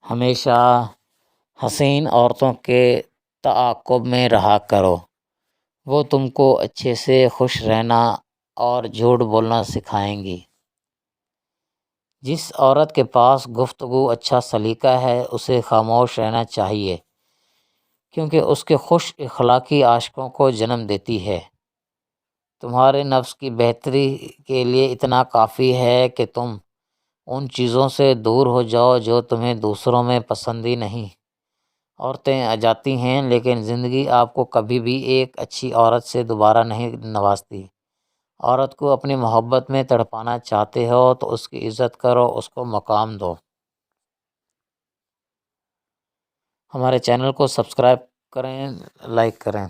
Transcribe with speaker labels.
Speaker 1: ہمیشہ حسین عورتوں کے تعاقب میں رہا کرو، وہ تم کو اچھے سے خوش رہنا اور جھوٹ بولنا سکھائیں گی۔ جس عورت کے پاس گفتگو اچھا سلیقہ ہے اسے خاموش رہنا چاہیے، کیونکہ اس کے خوش اخلاقی عاشقوں کو جنم دیتی ہے۔ تمہارے نفس کی بہتری کے لیے اتنا کافی ہے کہ تم ان چیزوں سے دور ہو جاؤ جو تمہیں دوسروں میں پسند ہی نہیں۔ عورتیں آ جاتی ہیں لیکن زندگی آپ کو کبھی بھی ایک اچھی عورت سے دوبارہ نہیں نوازتی۔ عورت کو اپنی محبت میں تڑپانا چاہتے ہو تو اس کی عزت کرو، اس کو مقام دو۔ ہمارے چینل کو سبسکرائب کریں، لائک کریں۔